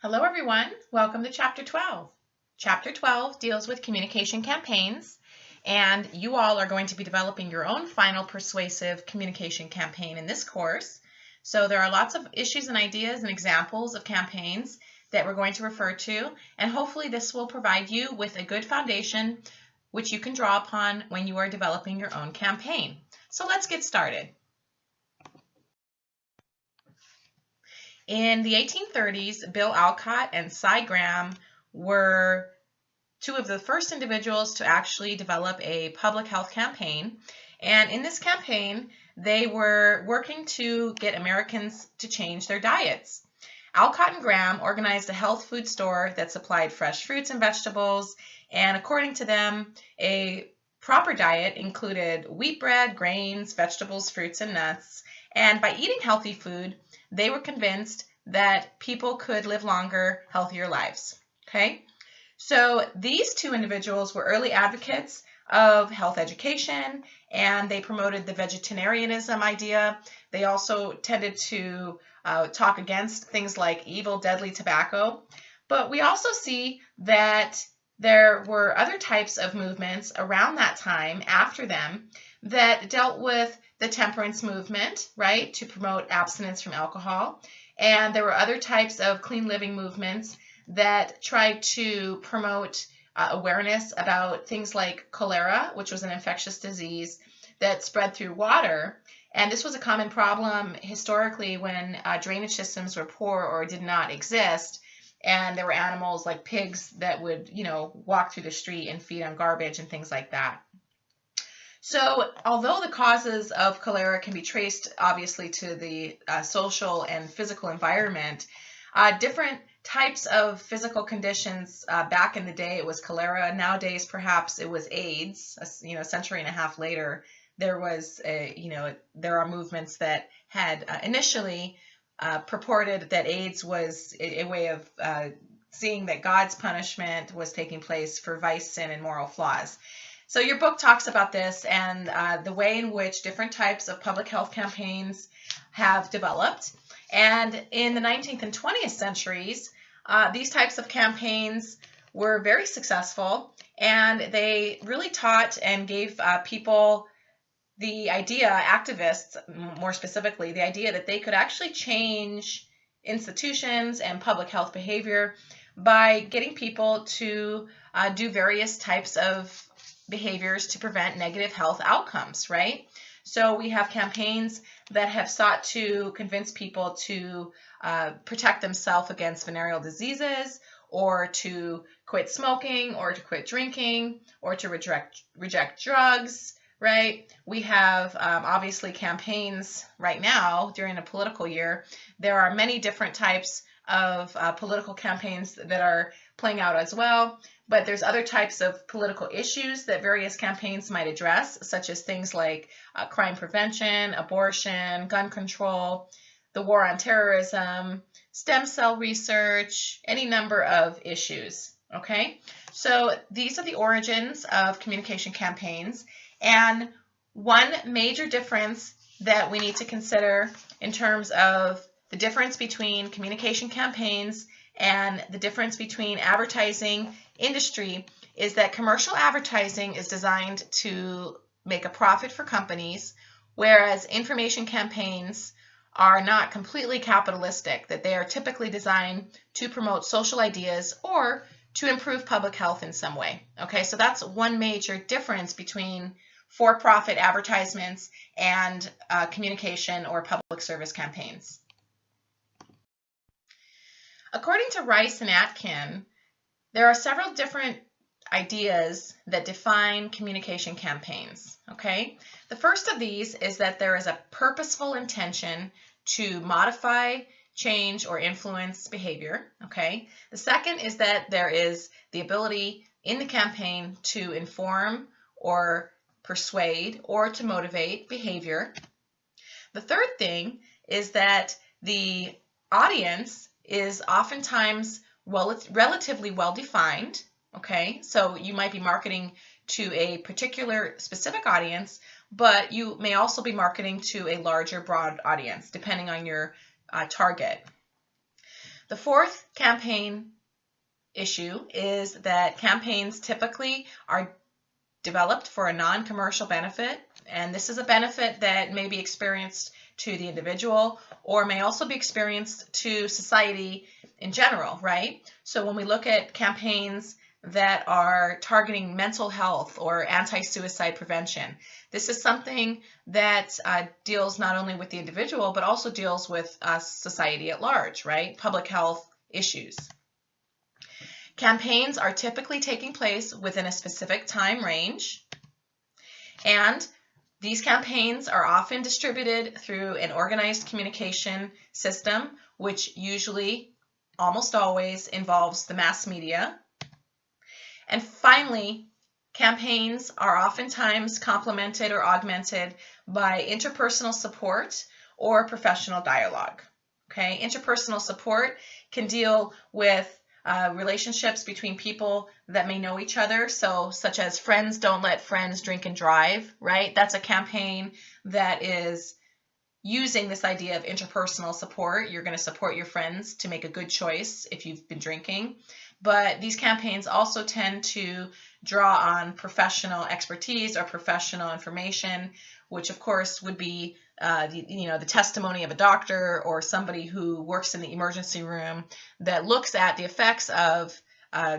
Hello everyone, welcome to Chapter 12. Chapter 12 deals with communication campaigns, and you all are going to be developing your own final persuasive communication campaign in this course. So there are lots of issues and ideas and examples of campaigns that we're going to refer to, and hopefully this will provide you with a good foundation which you can draw upon when you are developing your own campaign. So let's get started. In the 1830s, Bill Alcott and Cy Graham were two of the first individuals to actually develop a public health campaign. And in this campaign, they were working to get Americans to change their diets. Alcott and Graham organized a health food store that supplied fresh fruits and vegetables, and according to them, a proper diet included wheat bread, grains, vegetables, fruits, and nuts. And by eating healthy food, they were convinced that people could live longer, healthier lives. Okay? So these two individuals were early advocates of health education, and they promoted the vegetarianism idea. They also tended to talk against things like evil, deadly tobacco. But we also see that there were other types of movements around that time after them that dealt with the temperance movement, right, to promote abstinence from alcohol. And there were other types of clean living movements that tried to promote awareness about things like cholera, which was an infectious disease that spread through water. And this was a common problem historically when drainage systems were poor or did not exist. And there were animals like pigs that would, walk through the street and feed on garbage and things like that. So although the causes of cholera can be traced obviously to the social and physical environment, different types of physical conditions, back in the day it was cholera, nowadays perhaps it was AIDS, a century and a half later, there are movements that had initially purported that AIDS was a way of seeing that God's punishment was taking place for vice, sin, and moral flaws. So your book talks about this and the way in which different types of public health campaigns have developed. And in the 19th and 20th centuries, these types of campaigns were very successful, and they really taught and gave people the idea, activists more specifically, the idea that they could actually change institutions and public health behavior by getting people to do various types of behaviors to prevent negative health outcomes, right? So we have campaigns that have sought to convince people to protect themselves against venereal diseases, or to quit smoking, or to quit drinking, or to reject drugs, right? We have obviously campaigns right now during a political year. There are many different types of political campaigns that are playing out as well. But there's other types of political issues that various campaigns might address, such as things like crime prevention, abortion, gun control, the war on terrorism, stem cell research, any number of issues, okay? So these are the origins of communication campaigns, and one major difference that we need to consider in terms of the difference between communication campaigns and the difference between advertising industry is that commercial advertising is designed to make a profit for companies, whereas information campaigns are not completely capitalistic, that they are typically designed to promote social ideas or to improve public health in some way. Okay, so that's one major difference between for-profit advertisements and communication or public service campaigns. According to Rice and Atkin, there are several different ideas that define communication campaigns, okay? The first of these is that there is a purposeful intention to modify, change, or influence behavior, okay? The second is that there is the ability in the campaign to inform or persuade or to motivate behavior. The third thing is that the audience is oftentimes relatively well-defined, okay? So you might be marketing to a particular specific audience, but you may also be marketing to a larger, broad audience, depending on your target. The fourth campaign issue is that campaigns typically are developed for a non-commercial benefit, and this is a benefit that may be experienced to the individual or may also be experienced to society in general, right? So when we look at campaigns that are targeting mental health or anti-suicide prevention, this is something that deals not only with the individual but also deals with society at large, right? Public health issues. Campaigns are typically taking place within a specific time range, and these campaigns are often distributed through an organized communication system, which usually, almost always, involves the mass media. And finally, campaigns are oftentimes complemented or augmented by interpersonal support or professional dialogue. Okay, interpersonal support can deal with relationships between people that may know each other, so such as friends don't let friends drink and drive, right? That's a campaign that is using this idea of interpersonal support. You're going to support your friends to make a good choice if you've been drinking. But these campaigns also tend to draw on professional expertise or professional information, which of course would be the testimony of a doctor or somebody who works in the emergency room that looks at the effects of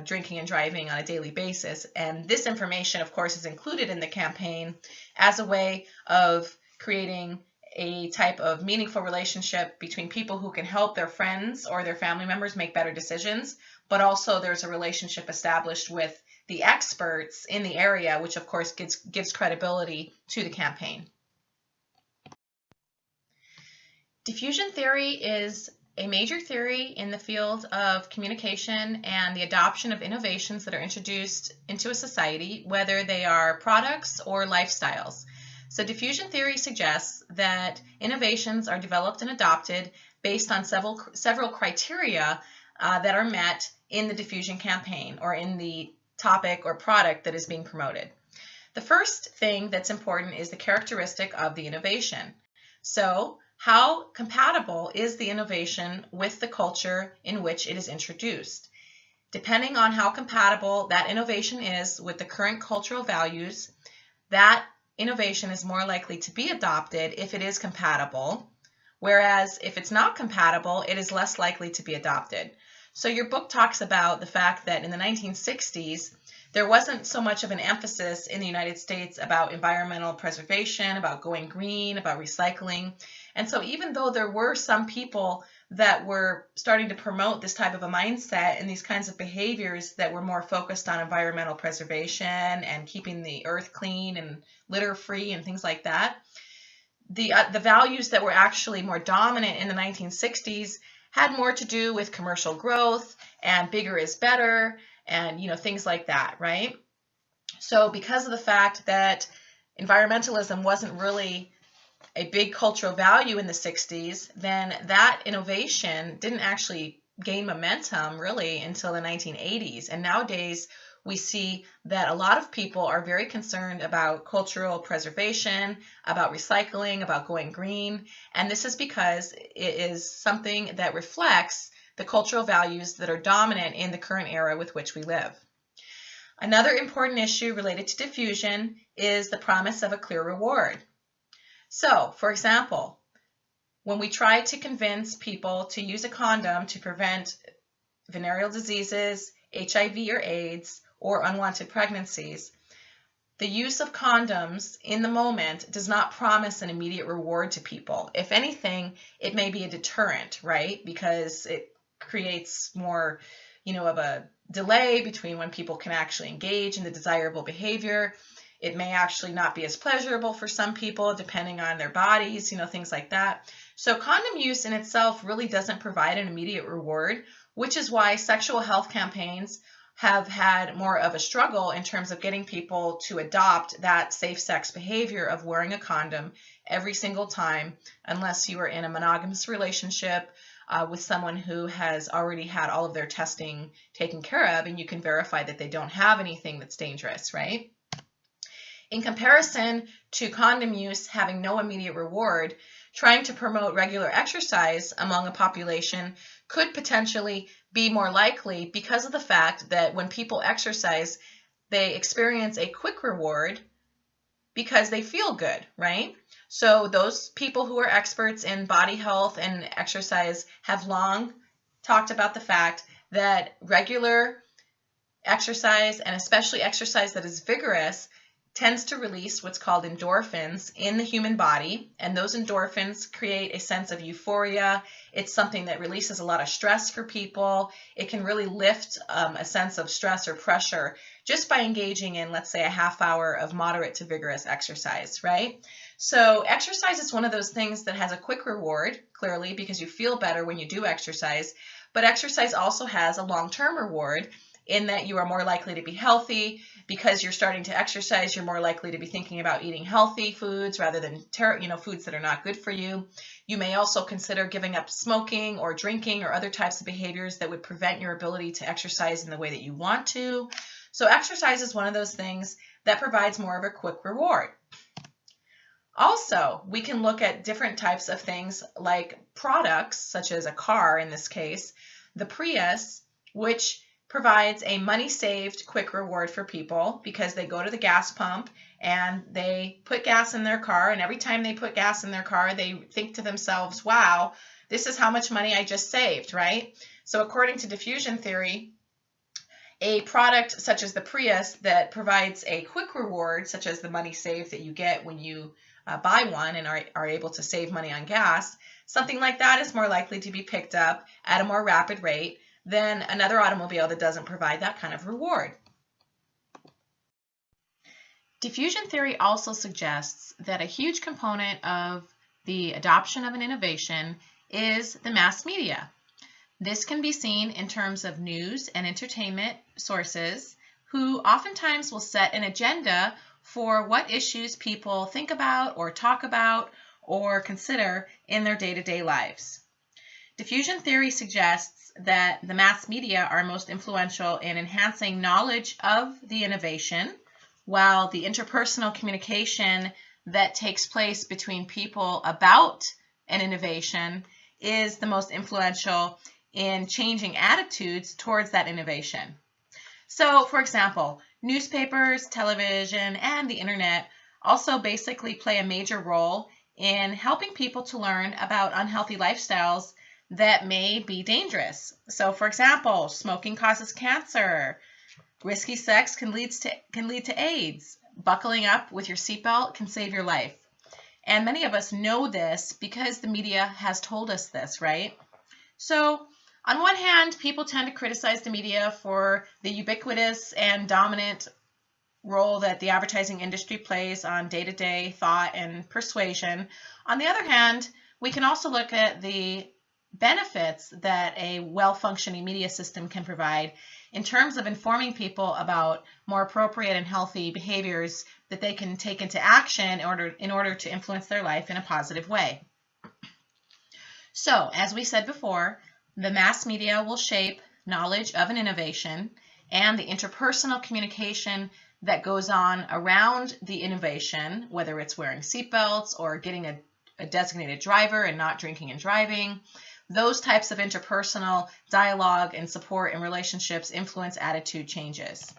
drinking and driving on a daily basis. And this information, of course, is included in the campaign as a way of creating a type of meaningful relationship between people who can help their friends or their family members make better decisions, but also there's a relationship established with the experts in the area, which of course gives credibility to the campaign. Diffusion theory is a major theory in the field of communication and the adoption of innovations that are introduced into a society, whether they are products or lifestyles. So diffusion theory suggests that innovations are developed and adopted based on several criteria that are met in the diffusion campaign or in the topic or product that is being promoted. The first thing that's important is the characteristic of the innovation. So how compatible is the innovation with the culture in which it is introduced? Depending on how compatible that innovation is with the current cultural values, that innovation is more likely to be adopted if it is compatible, whereas if it's not compatible, it is less likely to be adopted. So your book talks about the fact that in the 1960s, there wasn't so much of an emphasis in the United States about environmental preservation, about going green, about recycling. And so even though there were some people that were starting to promote this type of a mindset and these kinds of behaviors that were more focused on environmental preservation and keeping the earth clean and litter free and things like that, the values that were actually more dominant in the 1960s had more to do with commercial growth and bigger is better and things like that, right? So because of the fact that environmentalism wasn't really a big cultural value in the 60s, then that innovation didn't actually gain momentum really until the 1980s. And nowadays we see that a lot of people are very concerned about cultural preservation, about recycling, about going green. And this is because it is something that reflects the cultural values that are dominant in the current era with which we live. Another important issue related to diffusion is the promise of a clear reward. So, for example, when we try to convince people to use a condom to prevent venereal diseases, HIV or AIDS, or unwanted pregnancies, the use of condoms in the moment does not promise an immediate reward to people. If anything, it may be a deterrent, right? Because it creates more, of a delay between when people can actually engage in the desirable behavior. It may actually not be as pleasurable for some people depending on their bodies, things like that. So condom use in itself really doesn't provide an immediate reward, which is why sexual health campaigns have had more of a struggle in terms of getting people to adopt that safe sex behavior of wearing a condom every single time, unless you are in a monogamous relationship with someone who has already had all of their testing taken care of and you can verify that they don't have anything that's dangerous, right? In comparison to condom use having no immediate reward, trying to promote regular exercise among a population could potentially be more likely because of the fact that when people exercise, they experience a quick reward because they feel good, right? So those people who are experts in body health and exercise have long talked about the fact that regular exercise, and especially exercise that is vigorous, tends to release what's called endorphins in the human body, and those endorphins create a sense of euphoria. It's something that releases a lot of stress for people. It can really lift a sense of stress or pressure just by engaging in, let's say, a half hour of moderate to vigorous exercise, right? So exercise is one of those things that has a quick reward, clearly, because you feel better when you do exercise, but exercise also has a long-term reward in that you are more likely to be healthy. Because you're starting to exercise, you're more likely to be thinking about eating healthy foods rather than foods that are not good for you. You may also consider giving up smoking or drinking or other types of behaviors that would prevent your ability to exercise in the way that you want to. So exercise is one of those things that provides more of a quick reward. Also, we can look at different types of things like products, such as a car in this case, the Prius, which provides a money-saved quick reward for people because they go to the gas pump and they put gas in their car, and every time they put gas in their car, they think to themselves, wow, this is how much money I just saved, right? So according to diffusion theory, a product such as the Prius that provides a quick reward, such as the money saved that you get when you buy one and are able to save money on gas, something like that is more likely to be picked up at a more rapid rate than another automobile that doesn't provide that kind of reward. Diffusion theory also suggests that a huge component of the adoption of an innovation is the mass media. This can be seen in terms of news and entertainment sources who oftentimes will set an agenda for what issues people think about or talk about or consider in their day-to-day lives. Diffusion theory suggests that the mass media are most influential in enhancing knowledge of the innovation, while the interpersonal communication that takes place between people about an innovation is the most influential in changing attitudes towards that innovation. So, for example, newspapers, television, and the internet also basically play a major role in helping people to learn about unhealthy lifestyles that may be dangerous. So, for example, smoking causes cancer. Risky sex can lead to AIDS. Buckling up with your seatbelt can save your life. And many of us know this because the media has told us this, right? So, on one hand, people tend to criticize the media for the ubiquitous and dominant role that the advertising industry plays on day-to-day thought and persuasion. On the other hand, we can also look at the benefits that a well-functioning media system can provide in terms of informing people about more appropriate and healthy behaviors that they can take into action in order to influence their life in a positive way. So, as we said before, the mass media will shape knowledge of an innovation and the interpersonal communication that goes on around the innovation, whether it's wearing seatbelts or getting a designated driver and not drinking and driving. Those types of interpersonal dialogue and support and relationships influence attitude changes.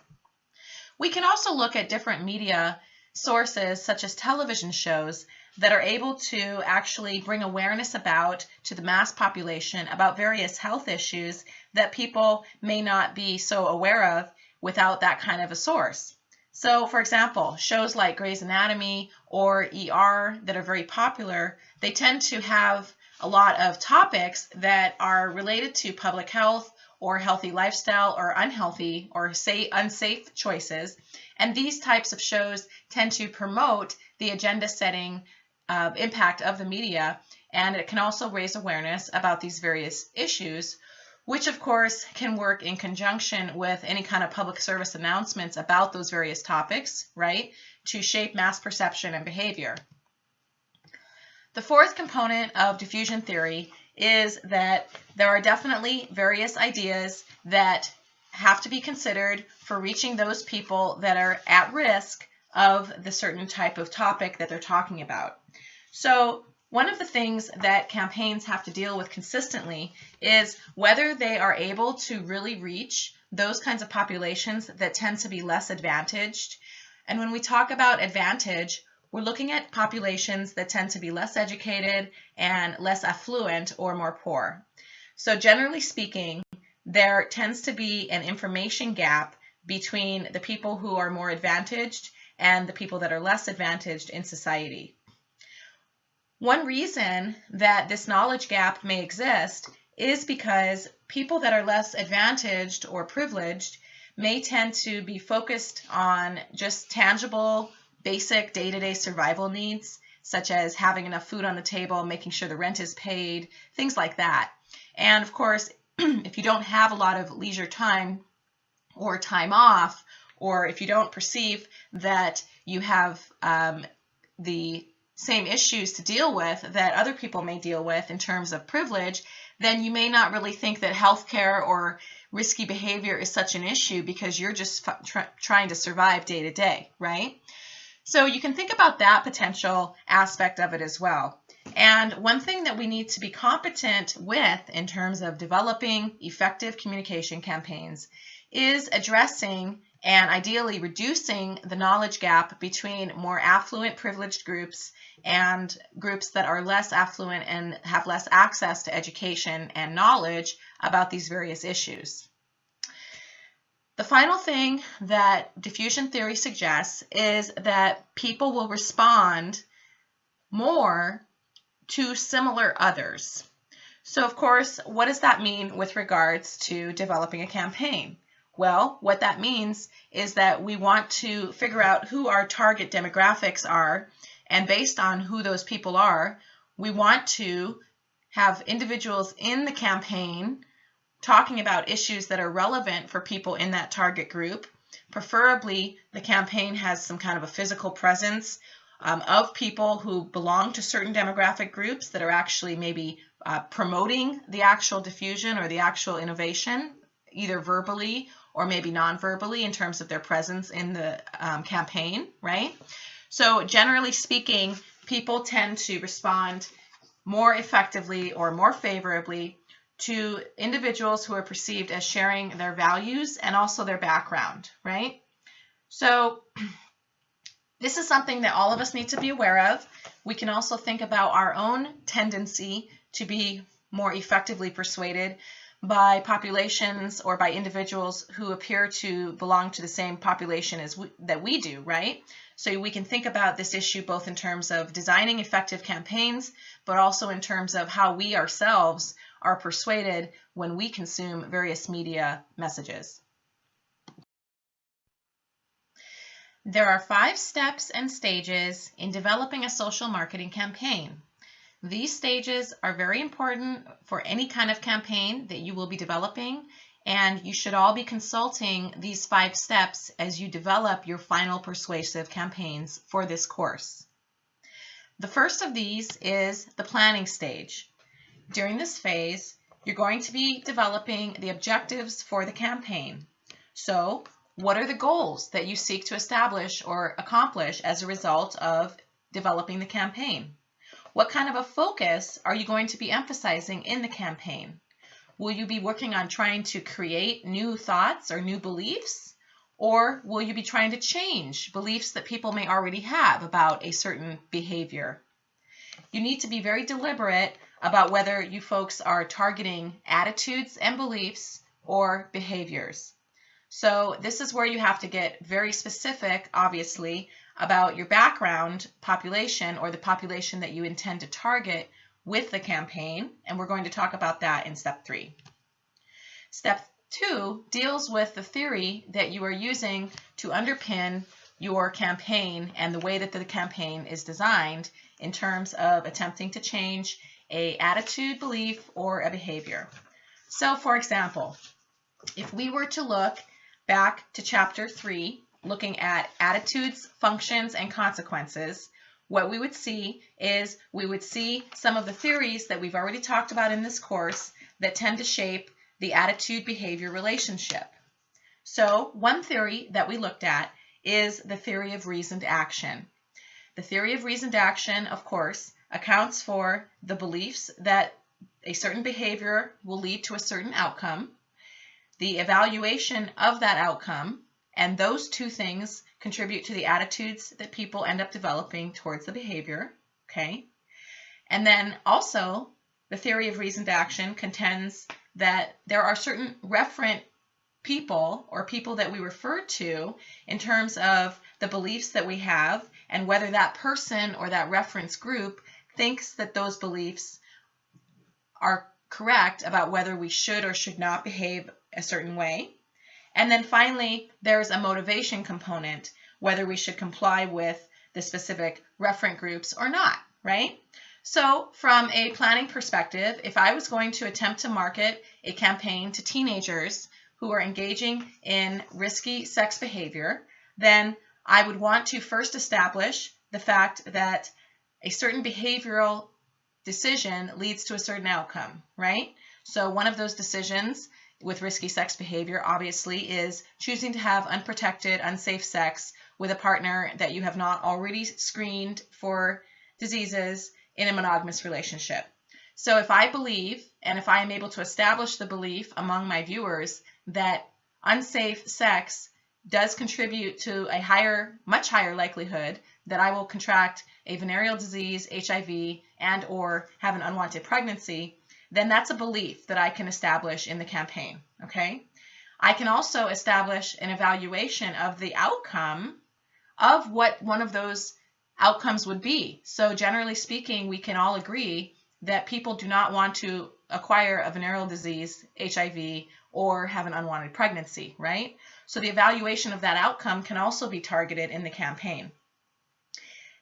We can also look at different media sources, such as television shows, that are able to actually bring awareness to the mass population about various health issues that people may not be so aware of without that kind of a source. So, for example, shows like Grey's Anatomy or ER that are very popular, they tend to have a lot of topics that are related to public health or healthy lifestyle or unhealthy or unsafe choices. And these types of shows tend to promote the agenda setting impact of the media, and it can also raise awareness about these various issues, which of course can work in conjunction with any kind of public service announcements about those various topics, right, to shape mass perception and behavior. The fourth component of diffusion theory is that there are definitely various ideas that have to be considered for reaching those people that are at risk of the certain type of topic that they're talking about. So One of the things that campaigns have to deal with consistently is whether they are able to really reach those kinds of populations that tend to be less advantaged. And when we talk about advantage, we're looking at populations that tend to be less educated and less affluent or more poor. So generally speaking, there tends to be an information gap between the people who are more advantaged and the people that are less advantaged in society. One reason that this knowledge gap may exist is because people that are less advantaged or privileged may tend to be focused on just tangible, basic day-to-day survival needs, such as having enough food on the table, making sure the rent is paid, things like that. And of course, if you don't have a lot of leisure time or time off, or if you don't perceive that you have the same issues to deal with that other people may deal with in terms of privilege, then you may not really think that healthcare or risky behavior is such an issue because you're just trying to survive day to day, right? So you can think about that potential aspect of it as well. And one thing that we need to be competent with in terms of developing effective communication campaigns is addressing and ideally reducing the knowledge gap between more affluent privileged groups and groups that are less affluent and have less access to education and knowledge about these various issues. The final thing that diffusion theory suggests is that people will respond more to similar others. So of course, what does that mean with regards to developing a campaign? Well, what that means is that we want to figure out who our target demographics are, and based on who those people are, we want to have individuals in the campaign talking about issues that are relevant for people in that target group. Preferably, the campaign has some kind of a physical presence of people who belong to certain demographic groups that are actually maybe promoting the actual diffusion or the actual innovation, either verbally or maybe non-verbally in terms of their presence in the campaign, right? So generally speaking, people tend to respond more effectively or more favorably to individuals who are perceived as sharing their values and also their background, right? So this is something that all of us need to be aware of. We can also think about our own tendency to be more effectively persuaded by populations or by individuals who appear to belong to the same population as that we do, right? So we can think about this issue both in terms of designing effective campaigns, but also in terms of how we ourselves are persuaded when we consume various media messages. There are 5 steps and stages in developing a social marketing campaign. These stages are very important for any kind of campaign that you will be developing, and you should all be consulting these 5 steps as you develop your final persuasive campaigns for this course. The first of these is the planning stage. During this phase, you're going to be developing the objectives for the campaign. So, what are the goals that you seek to establish or accomplish as a result of developing the campaign? What kind of a focus are you going to be emphasizing in the campaign? Will you be working on trying to create new thoughts or new beliefs? Or will you be trying to change beliefs that people may already have about a certain behavior? You need to be very deliberate about whether you folks are targeting attitudes and beliefs or behaviors. So this is where you have to get very specific, obviously, about your background population or the population that you intend to target with the campaign, and we're going to talk about that in step 3. Step 2 deals with the theory that you are using to underpin your campaign and the way that the campaign is designed in terms of attempting to change an attitude, belief, or a behavior. So, for example, if we were to look back to chapter 3, looking at attitudes, functions, and consequences, what we would see is we would see some of the theories that we've already talked about in this course that tend to shape the attitude-behavior relationship. So one theory that we looked at is the theory of reasoned action. The theory of reasoned action, of course, accounts for the beliefs that a certain behavior will lead to a certain outcome, the evaluation of that outcome, and those two things contribute to the attitudes that people end up developing towards the behavior, okay? And then also, the theory of reasoned action contends that there are certain referent people or people that we refer to in terms of the beliefs that we have and whether that person or that reference group thinks that those beliefs are correct about whether we should or should not behave a certain way. And then finally, there's a motivation component, whether we should comply with the specific referent groups or not, right? So from a planning perspective, if I was going to attempt to market a campaign to teenagers who are engaging in risky sex behavior, then I would want to first establish the fact that a certain behavioral decision leads to a certain outcome, right? So one of those decisions with risky sex behavior obviously is choosing to have unprotected, unsafe sex with a partner that you have not already screened for diseases in a monogamous relationship. So if I believe, and if I am able to establish the belief among my viewers that unsafe sex does contribute to a much higher likelihood that I will contract a venereal disease, HIV, and or have an unwanted pregnancy, then that's a belief that I can establish in the campaign, okay? I can also establish an evaluation of the outcome of what one of those outcomes would be. So generally speaking, we can all agree that people do not want to acquire a venereal disease, HIV, or have an unwanted pregnancy, right? So the evaluation of that outcome can also be targeted in the campaign.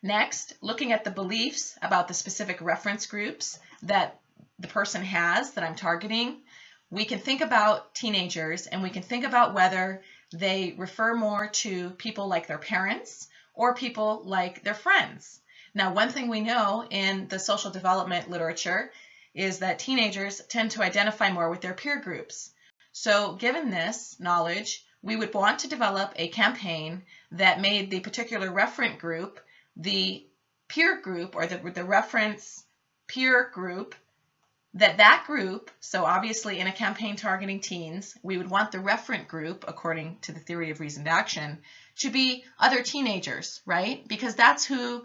Next, looking at the beliefs about the specific reference groups that the person has that I'm targeting, we can think about teenagers and we can think about whether they refer more to people like their parents or people like their friends. Now, one thing we know in the social development literature is that teenagers tend to identify more with their peer groups. So given this knowledge, we would want to develop a campaign that made the particular referent group the peer group or the reference peer group, that group, so obviously in a campaign targeting teens, we would want the referent group, according to the theory of reasoned action, to be other teenagers, right? Because that's who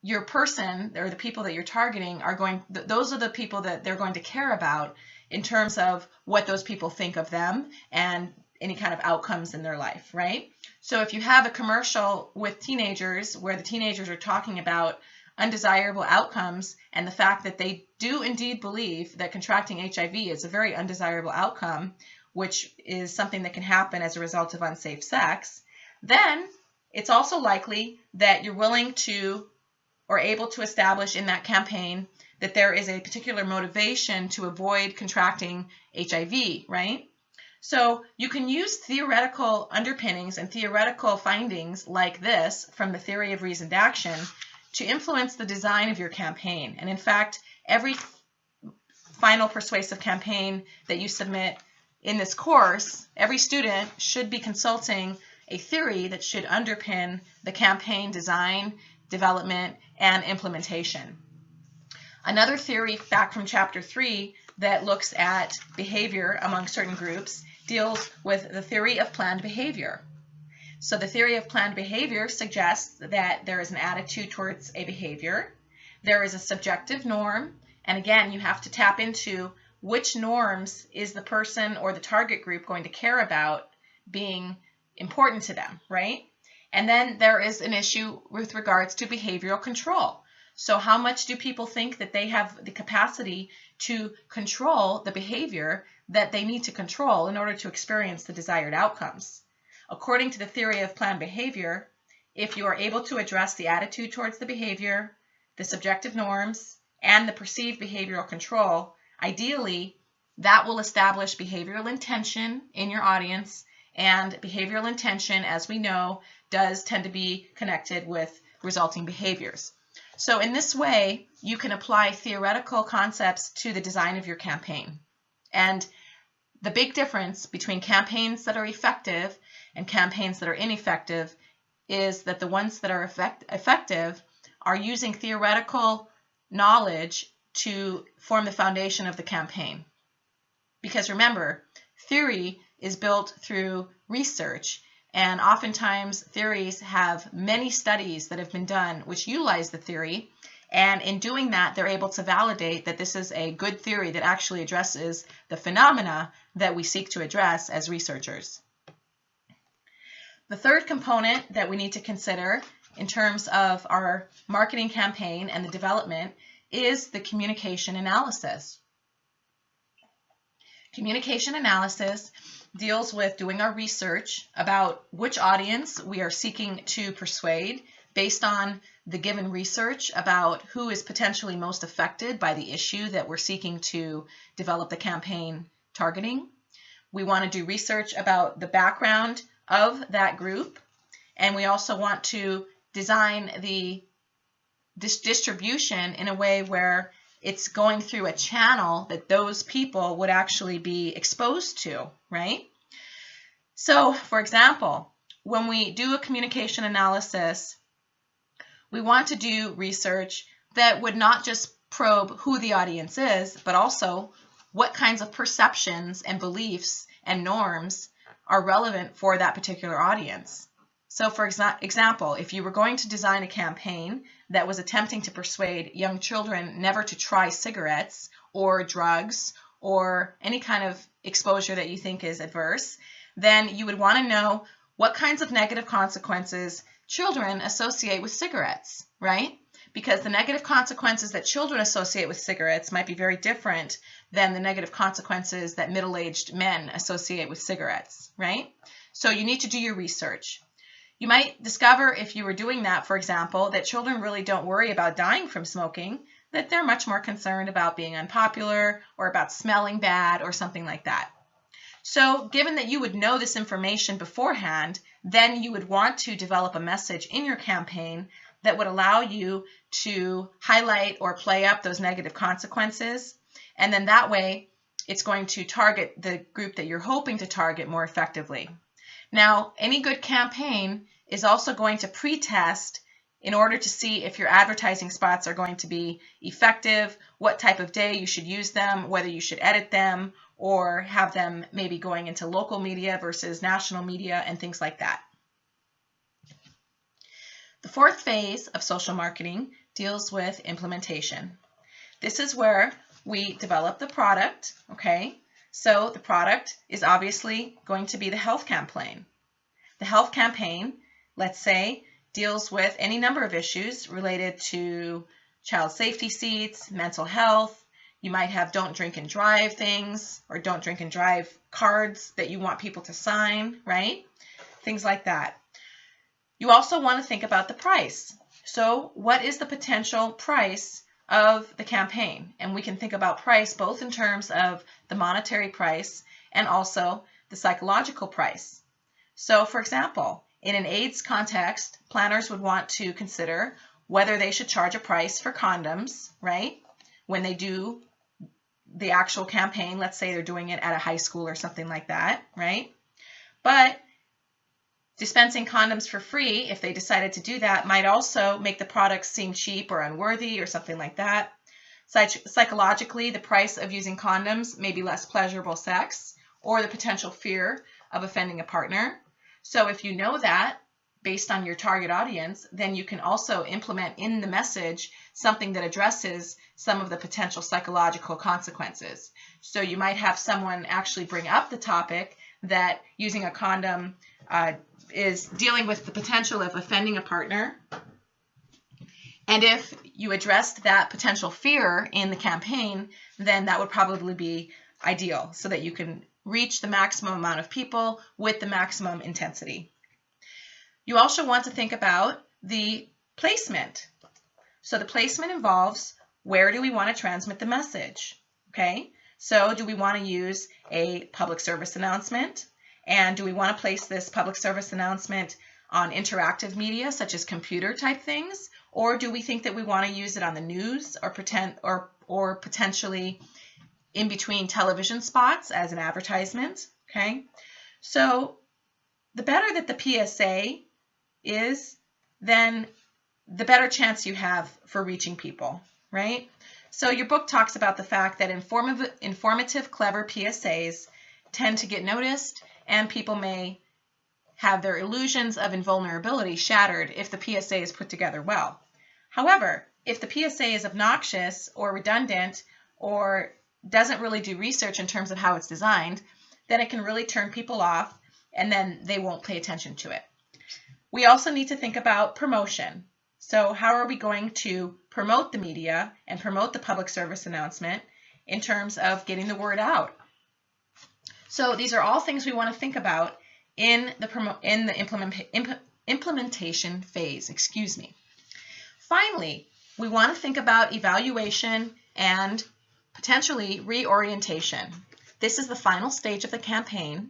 your person or the people that you're targeting are going, those are the people that they're going to care about in terms of what those people think of them and any kind of outcomes in their life, right? So if you have a commercial with teenagers where the teenagers are talking about undesirable outcomes and the fact that they do indeed believe that contracting HIV is a very undesirable outcome, which is something that can happen as a result of unsafe sex, then it's also likely that you're willing to or able to establish in that campaign that there is a particular motivation to avoid contracting HIV, right? So you can use theoretical underpinnings and theoretical findings like this from the theory of reasoned action to influence the design of your campaign. And in fact, every final persuasive campaign that you submit in this course, every student should be consulting a theory that should underpin the campaign design, development, and implementation. Another theory back from chapter 3 that looks at behavior among certain groups deals with the theory of planned behavior. So the theory of planned behavior suggests that there is an attitude towards a behavior, there is a subjective norm, and again, you have to tap into which norms is the person or the target group going to care about being important to them, right? And then there is an issue with regards to behavioral control. So how much do people think that they have the capacity to control the behavior that they need to control in order to experience the desired outcomes? According to the theory of planned behavior, if you are able to address the attitude towards the behavior, the subjective norms, and the perceived behavioral control, ideally, that will establish behavioral intention in your audience, and behavioral intention, as we know, does tend to be connected with resulting behaviors. So in this way, you can apply theoretical concepts to the design of your campaign. And the big difference between campaigns that are effective and campaigns that are ineffective is that the ones that are effective are using theoretical knowledge to form the foundation of the campaign. Because remember, theory is built through research, and oftentimes theories have many studies that have been done which utilize the theory, and in doing that they're able to validate that this is a good theory that actually addresses the phenomena that we seek to address as researchers. The third component that we need to consider in terms of our marketing campaign and the development is the communication analysis. Communication analysis deals with doing our research about which audience we are seeking to persuade based on the given research about who is potentially most affected by the issue that we're seeking to develop the campaign targeting. We want to do research about the background of that group, and we also want to design the distribution in a way where it's going through a channel that those people would actually be exposed to, right? So, for example, when we do a communication analysis, we want to do research that would not just probe who the audience is, but also what kinds of perceptions and beliefs and norms are relevant for that particular audience. So for example, if you were going to design a campaign that was attempting to persuade young children never to try cigarettes or drugs or any kind of exposure that you think is adverse, then you would want to know what kinds of negative consequences children associate with cigarettes, right? Because the negative consequences that children associate with cigarettes might be very different than the negative consequences that middle-aged men associate with cigarettes, right? So you need to do your research. You might discover, if you were doing that, for example, that children really don't worry about dying from smoking, that they're much more concerned about being unpopular or about smelling bad or something like that. So given that you would know this information beforehand, then you would want to develop a message in your campaign that would allow you to highlight or play up those negative consequences. And then that way, it's going to target the group that you're hoping to target more effectively. Now, any good campaign is also going to pre-test in order to see if your advertising spots are going to be effective, what type of day you should use them, whether you should edit them or have them maybe going into local media versus national media and things like that. The fourth phase of social marketing deals with implementation. This is where we develop the product, okay? So the product is obviously going to be the health campaign. The health campaign, let's say, deals with any number of issues related to child safety seats, mental health. You might have don't drink and drive things or don't drink and drive cards that you want people to sign, right? Things like that. You also want to think about the price. So what is the potential price of the campaign? And we can think about price both in terms of the monetary price and also the psychological price. So for example, in an AIDS context, planners would want to consider whether they should charge a price for condoms, right? When they do the actual campaign, let's say they're doing it at a high school or something like that, right? But dispensing condoms for free, if they decided to do that, might also make the product seem cheap or unworthy or something like that. Psychologically, the price of using condoms may be less pleasurable sex or the potential fear of offending a partner. So if you know that, based on your target audience, then you can also implement in the message something that addresses some of the potential psychological consequences. So you might have someone actually bring up the topic that using a condom is dealing with the potential of offending a partner. And if you addressed that potential fear in the campaign, then that would probably be ideal so that you can reach the maximum amount of people with the maximum intensity. You also want to think about the placement. So the placement involves where do we want to transmit the message, okay? So do we want to use a public service announcement? And do we want to place this public service announcement on interactive media such as computer type things? Or do we think that we want to use it on the news or potentially in between television spots as an advertisement, okay? So the better that the PSA is, then the better chance you have for reaching people, right? So your book talks about the fact that informative, clever PSAs tend to get noticed, and people may have their illusions of invulnerability shattered if the PSA is put together well. However, if the PSA is obnoxious or redundant or doesn't really do research in terms of how it's designed, then it can really turn people off, and then they won't pay attention to it. We also need to think about promotion. So how are we going to promote the media and promote the public service announcement in terms of getting the word out? So these are all things we want to think about in the implementation phase. Finally, we want to think about evaluation and potentially reorientation. This is the final stage of the campaign.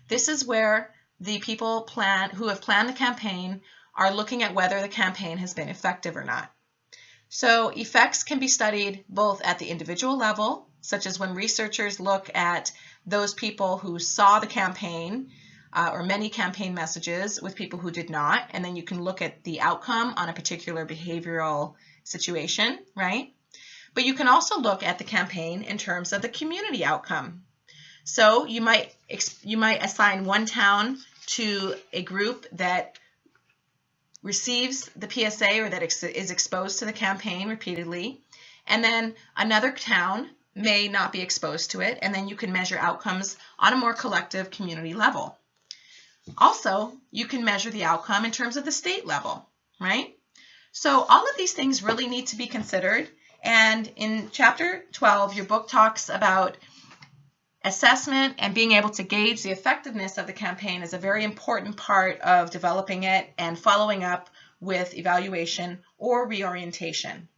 This is where the people who have planned the campaign are looking at whether the campaign has been effective or not. So effects can be studied both at the individual level, such as when researchers look at those people who saw the campaign or many campaign messages with people who did not, and then you can look at the outcome on a particular behavioral situation, right? But you can also look at the campaign in terms of the community outcome. So you might assign one town to a group that receives the PSA or that is exposed to the campaign repeatedly, and then another town may not be exposed to it, and then you can measure outcomes on a more collective community level. Also, you can measure the outcome in terms of the state level, right? So all of these things really need to be considered, and in chapter 12, your book talks about assessment and being able to gauge the effectiveness of the campaign is a very important part of developing it and following up with evaluation or reorientation.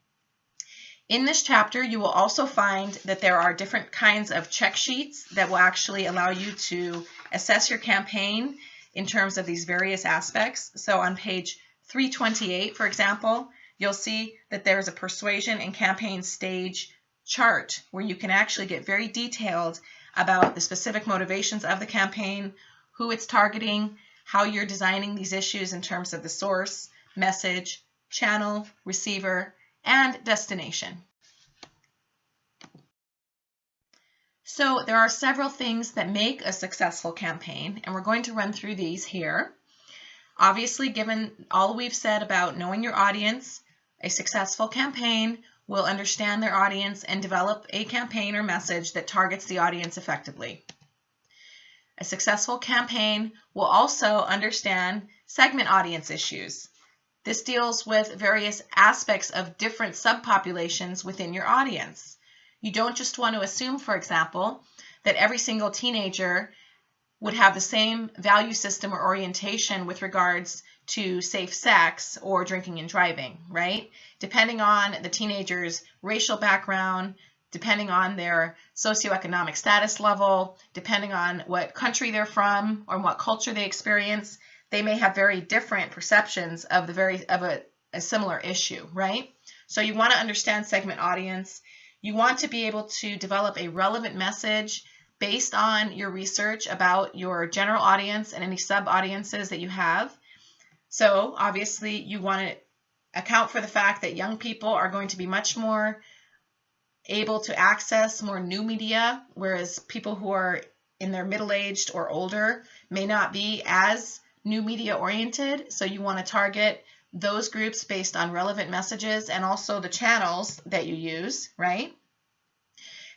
In this chapter, you will also find that there are different kinds of check sheets that will actually allow you to assess your campaign in terms of these various aspects. So on page 328, for example, you'll see that there's a persuasion and campaign stage chart where you can actually get very detailed about the specific motivations of the campaign, who it's targeting, how you're designing these issues in terms of the source, message, channel, receiver, and destination. So there are several things that make a successful campaign, and we're going to run through these here. Obviously, given all we've said about knowing your audience, a successful campaign will understand their audience and develop a campaign or message that targets the audience effectively. A successful campaign will also understand segment audience issues. This deals with various aspects of different subpopulations within your audience. You don't just want to assume, for example, that every single teenager would have the same value system or orientation with regards to safe sex or drinking and driving, right? Depending on the teenager's racial background, depending on their socioeconomic status level, depending on what country they're from or what culture they experience, they may have very different perceptions of a similar issue, right? So you want to understand segment audience. You want to be able to develop a relevant message based on your research about your general audience and any sub-audiences that you have. So obviously you want to account for the fact that young people are going to be much more able to access more new media, whereas people who are in their middle-aged or older may not be as new media oriented. So you want to target those groups based on relevant messages and also the channels that you use, right?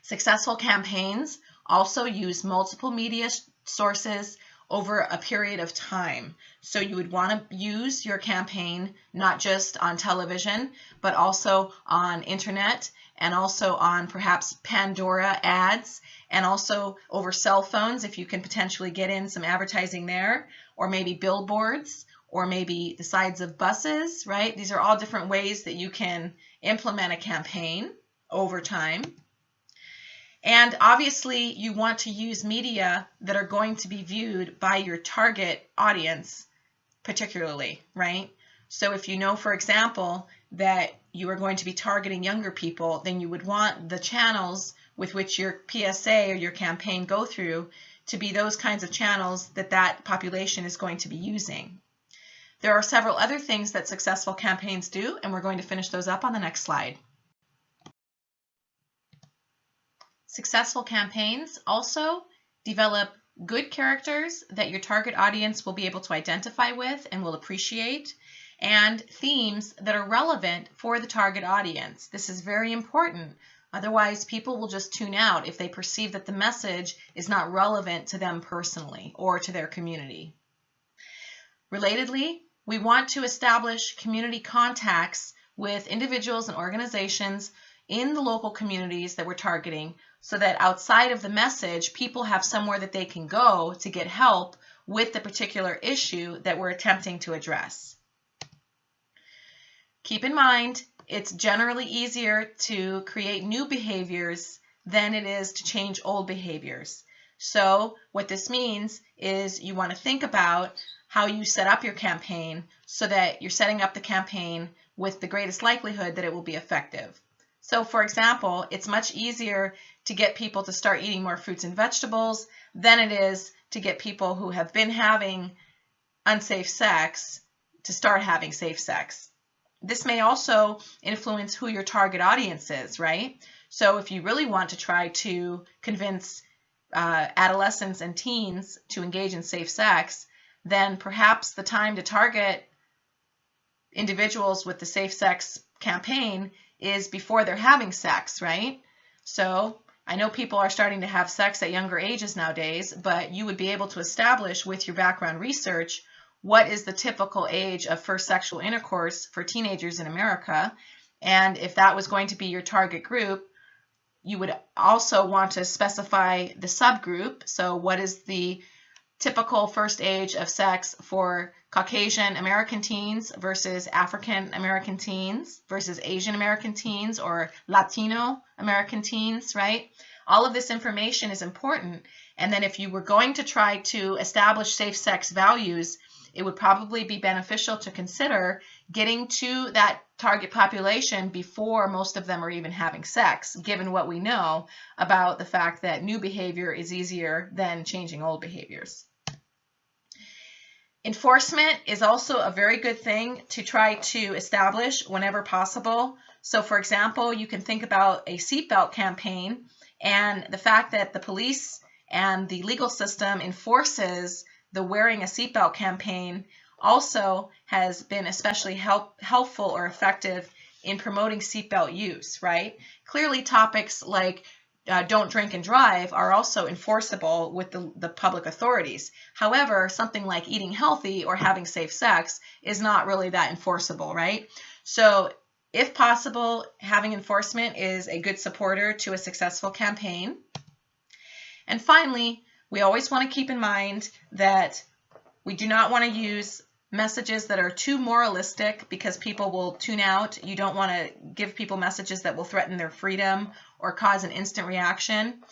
Successful campaigns also use multiple media sources over a period of time. So you would want to use your campaign not just on television, but also on internet and also on perhaps Pandora ads and also over cell phones if you can potentially get in some advertising there, or maybe billboards, or maybe the sides of buses, right? These are all different ways that you can implement a campaign over time. And obviously, you want to use media that are going to be viewed by your target audience particularly, right? So if you know, for example, that you are going to be targeting younger people, then you would want the channels with which your PSA or your campaign go through to be those kinds of channels that that population is going to be using. There are several other things that successful campaigns do, and we're going to finish those up on the next slide. Successful campaigns also develop good characters that your target audience will be able to identify with and will appreciate, and themes that are relevant for the target audience. This is very important. Otherwise, people will just tune out if they perceive that the message is not relevant to them personally or to their community. Relatedly, we want to establish community contacts with individuals and organizations in the local communities that we're targeting, so that outside of the message, people have somewhere that they can go to get help with the particular issue that we're attempting to address. Keep in mind, it's generally easier to create new behaviors than it is to change old behaviors. So what this means is you want to think about how you set up your campaign so that you're setting up the campaign with the greatest likelihood that it will be effective. So for example, it's much easier to get people to start eating more fruits and vegetables than it is to get people who have been having unsafe sex to start having safe sex. This may also influence who your target audience is, right? So if you really want to try to convince adolescents and teens to engage in safe sex, then perhaps the time to target individuals with the safe sex campaign is before they're having sex, right? So I know people are starting to have sex at younger ages nowadays, but you would be able to establish with your background research what is the typical age of first sexual intercourse for teenagers in America. And if that was going to be your target group, you would also want to specify the subgroup. So what is the typical first age of sex for Caucasian American teens versus African American teens versus Asian American teens or Latino American teens, right? All of this information is important. And then if you were going to try to establish safe sex values, it would probably be beneficial to consider getting to that target population before most of them are even having sex, given what we know about the fact that new behavior is easier than changing old behaviors. Enforcement is also a very good thing to try to establish whenever possible. So for example, you can think about a seatbelt campaign and the fact that the police and the legal system enforces the wearing a seatbelt campaign also has been especially helpful or effective in promoting seatbelt use, right? Clearly topics like don't drink and drive are also enforceable with the public authorities. However, something like eating healthy or having safe sex is not really that enforceable, right? So if possible, having enforcement is a good supporter to a successful campaign. And finally, we always want to keep in mind that we do not want to use messages that are too moralistic because people will tune out. You don't want to give people messages that will threaten their freedom or cause an instant reaction.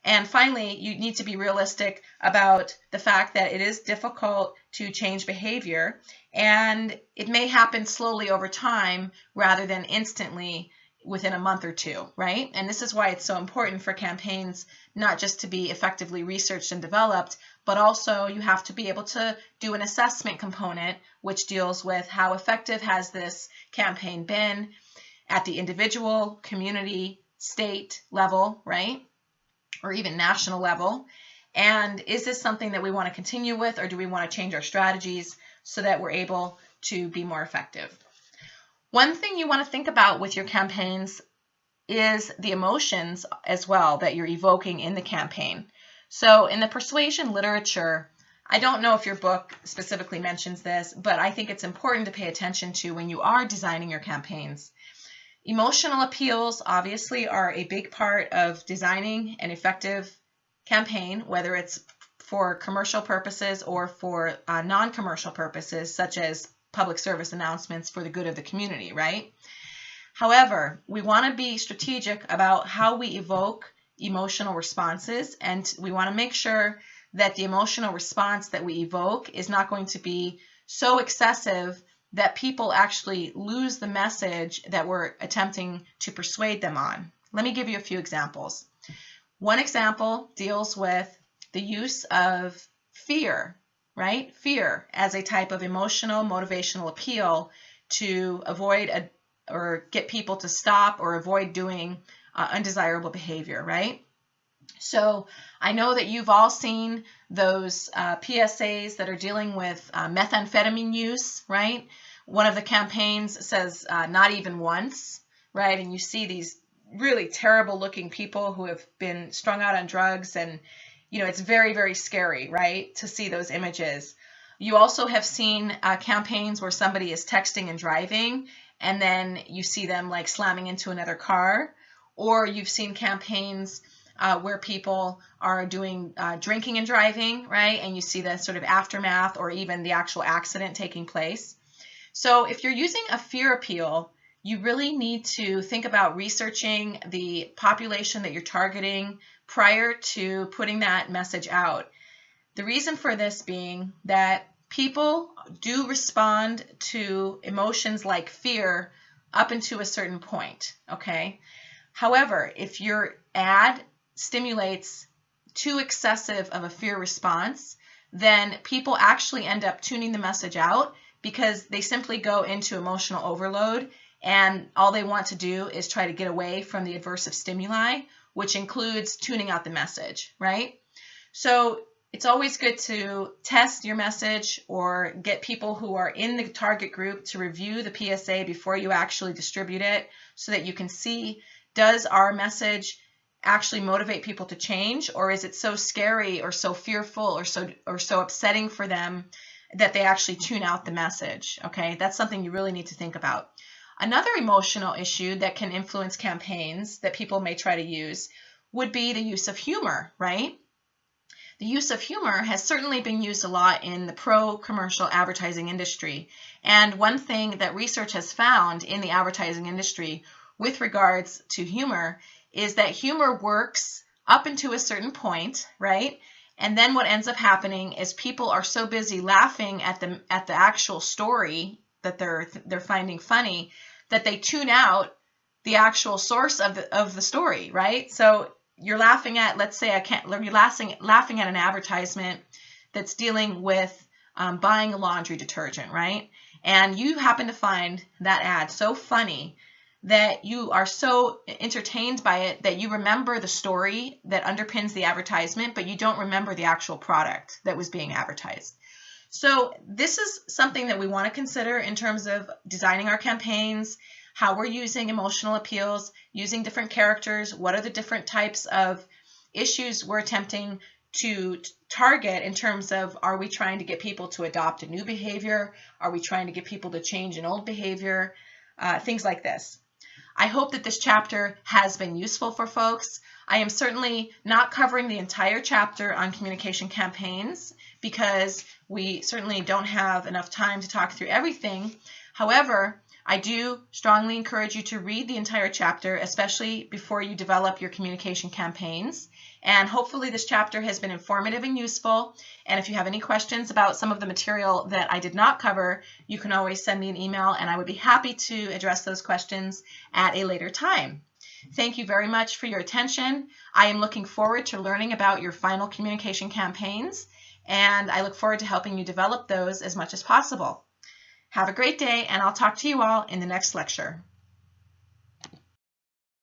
And finally, you need to be realistic about the fact that it is difficult to change behavior, and it may happen slowly over time rather than instantly within a month or two, right? And this is why it's so important for campaigns not just to be effectively researched and developed, but also you have to be able to do an assessment component which deals with how effective has this campaign been at the individual, community, state level, right? Or even national level. And is this something that we want to continue with, or do we want to change our strategies so that we're able to be more effective? One thing you want to think about with your campaigns is the emotions as well that you're evoking in the campaign. So in the persuasion literature, I don't know if your book specifically mentions this, but I think it's important to pay attention to when you are designing your campaigns. Emotional appeals obviously are a big part of designing an effective campaign, whether it's for commercial purposes or for non-commercial purposes, such as public service announcements for the good of the community, right? However, we want to be strategic about how we evoke emotional responses, and we want to make sure that the emotional response that we evoke is not going to be so excessive that people actually lose the message that we're attempting to persuade them on. Let me give you a few examples. One example deals with the use of fear, right? Fear as a type of emotional motivational appeal to avoid or get people to stop or avoid doing undesirable behavior, right? So I know that you've all seen those PSAs that are dealing with methamphetamine use, right? One of the campaigns says not even once, right? And you see these really terrible looking people who have been strung out on drugs, and it's very, very scary, right, to see those images. You also have seen campaigns where somebody is texting and driving, and then you see them like slamming into another car. Or you've seen campaigns where people are doing drinking and driving, right? And you see the sort of aftermath or even the actual accident taking place. So if you're using a fear appeal, you really need to think about researching the population that you're targeting prior to putting that message out. The reason for this being that people do respond to emotions like fear up until a certain point, okay? However, if your ad stimulates too excessive of a fear response, then people actually end up tuning the message out because they simply go into emotional overload, and all they want to do is try to get away from the aversive stimuli, which includes tuning out the message, right? So it's always good to test your message or get people who are in the target group to review the PSA before you actually distribute it so that you can see, does our message actually motivate people to change, or is it so scary or so fearful or so upsetting for them that they actually tune out the message? Okay, that's something you really need to think about. Another emotional issue that can influence campaigns that people may try to use would be the use of humor, right? The use of humor has certainly been used a lot in the pro-commercial advertising industry. And one thing that research has found in the advertising industry with regards to humor is that humor works up until a certain point, right? And then what ends up happening is people are so busy laughing at the actual story that they're finding funny that they tune out the actual source of the story, right? So you're laughing at, let's say, you're laughing at an advertisement that's dealing with buying a laundry detergent, right? And you happen to find that ad so funny that you are so entertained by it that you remember the story that underpins the advertisement, but you don't remember the actual product that was being advertised. So this is something that we want to consider in terms of designing our campaigns, how we're using emotional appeals, using different characters, what are the different types of issues we're attempting to target in terms of, are we trying to get people to adopt a new behavior? Are we trying to get people to change an old behavior? Things like this. I hope that this chapter has been useful for folks. I am certainly not covering the entire chapter on communication campaigns because we certainly don't have enough time to talk through everything. However, I do strongly encourage you to read the entire chapter, especially before you develop your communication campaigns. And hopefully this chapter has been informative and useful. And if you have any questions about some of the material that I did not cover, you can always send me an email and I would be happy to address those questions at a later time. Thank you very much for your attention. I am looking forward to learning about your final communication campaigns, and I look forward to helping you develop those as much as possible. Have a great day, and I'll talk to you all in the next lecture.